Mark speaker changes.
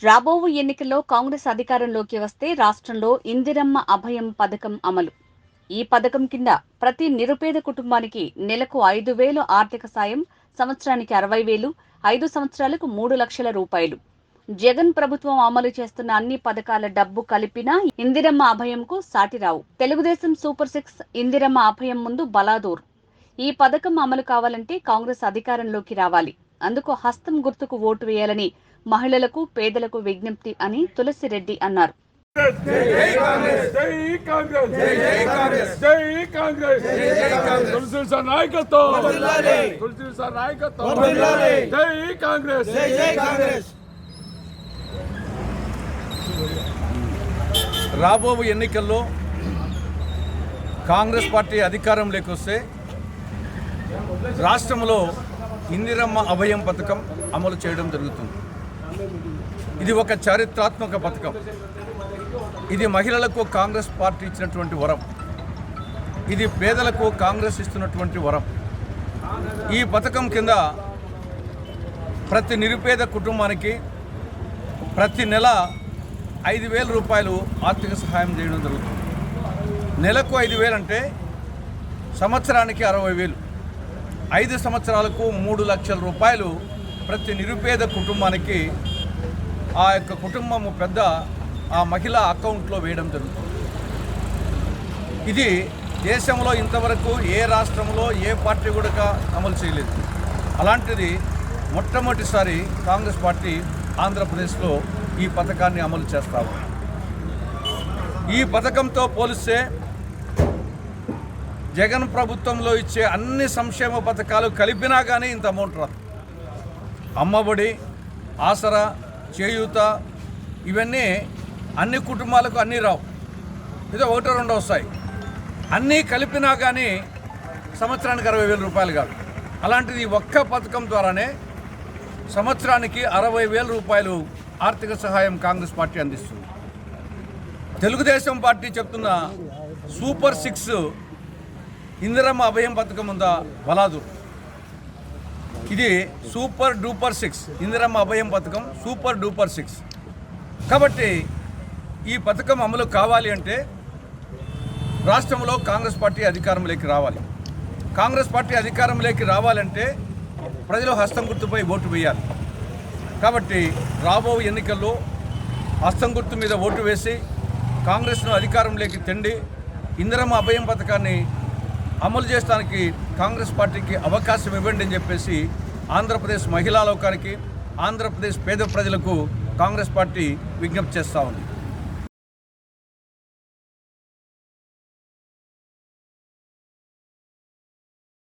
Speaker 1: రాబోవు ఎన్నికల్లో కాంగ్రెస్ అధికారంలోకి వస్తే రాష్ట్రంలో ఇందిరమ్మ అభయం పథకం అమలు. ఈ పథకం కింద ప్రతి నిరుపేద కుటుంబానికి నెలకు 5,000 ఆర్థిక సాయం, సంవత్సరానికి 60,000, 5 సంవత్సరాలకు 3 లక్షల రూపాయలు. జగన్ ప్రభుత్వం అమలు చేస్తున్న అన్ని పథకాల డబ్బు కలిపినా ఇందిరమ్మ అభయంకు సాటిరావు. తెలుగుదేశం సూపర్ 6 ఇందిరమ్మ అభయం ముందు బలాదూర్. ఈ పథకం అమలు కావాలంటే కాంగ్రెస్ అధికారంలోకి రావాలి. అందుకు హస్తం గుర్తుకు ఓటు వేయాలని మహిళలకు, పేదలకు విజ్ఞప్తి అని తులసిరెడ్డి అన్నారు.
Speaker 2: రాబోవు ఎన్నికల్లో కాంగ్రెస్ పార్టీ అధికారంలోకి వస్తే రాష్ట్రంలో ఇందిరమ్మ అభయం పథకం అమలు చేయడం జరుగుతుంది. ఇది ఒక చారిత్రాత్మక పథకం. ఇది మహిళలకు కాంగ్రెస్ పార్టీ ఇచ్చినటువంటి వరం. ఇది పేదలకు కాంగ్రెస్ ఇస్తున్నటువంటి వరం. ఈ పథకం కింద ప్రతి నిరుపేద కుటుంబానికి ప్రతి నెల 5,000 రూపాయలు ఆర్థిక సహాయం చేయడం జరుగుతుంది. నెలకు 5,000 అంటే సంవత్సరానికి 60,000. 5 సంవత్సరాలకు 3 లక్షల రూపాయలు ప్రతి నిరుపేద కుటుంబానికి ఆ యొక్క కుటుంబము పెద్ద ఆ మహిళ అకౌంట్లో వేయడం జరుగుతుంది. ఇది దేశంలో ఇంతవరకు ఏ రాష్ట్రంలో ఏ పార్టీ కూడా అమలు చేయలేదు. అలాంటిది మొట్టమొదటిసారి కాంగ్రెస్ పార్టీ ఆంధ్రప్రదేశ్లో ఈ పథకాన్ని అమలు చేస్తాము. ఈ పథకంతో పోలిస్తే జగన్ ప్రభుత్వంలో ఇచ్చే అన్ని సంక్షేమ పథకాలు కలిపినా కానీ ఇంత అమౌంట్ రాదు. అమ్మఒడి, ఆసరా, చేయూత ఇవన్నీ అన్ని కుటుంబాలకు అన్నీ రావు. ఏదో 1-2 వస్తాయి. అన్నీ కలిపినా కానీ సంవత్సరానికి 60,000 రూపాయలు కాదు. అలాంటిది ఒక్క పథకం ద్వారానే సంవత్సరానికి 60,000 రూపాయలు ఆర్థిక సహాయం కాంగ్రెస్ పార్టీ అందిస్తుంది. తెలుగుదేశం పార్టీ చెప్తున్న సూపర్ 6 ఇందిరమ్మ అభయం పథకం ఉందా బలాదూర్. ఇది సూపర్ డూపర్ 6 ఇందిరమ్మ అభయం పథకం సూపర్ డూపర్ 6. కాబట్టి ఈ పథకం అమలు కావాలి అంటే రాష్ట్రంలో కాంగ్రెస్ పార్టీ అధికారంలోకి రావాలి. కాంగ్రెస్ పార్టీ అధికారంలోకి రావాలంటే ప్రజలు హస్తం గుర్తుపై ఓటు వేయాలి. కాబట్టి రాబో ఎన్నికల్లో హస్తం గుర్తు మీద ఓటు వేసి కాంగ్రెస్ను అధికారంలోకి తెండి ఇందిరమ్మ అభయం పథకాన్ని అమలు చేయడానికి కాంగ్రెస్ పార్టీకి అవకాశం ఇవ్వండి అని చెప్పేసి ఆంధ్రప్రదేశ్ మహిళా లోకానికి, ఆంధ్రప్రదేశ్ పేద ప్రజలకు కాంగ్రెస్ పార్టీ విజ్ఞప్తి చేస్తూ ఉంది.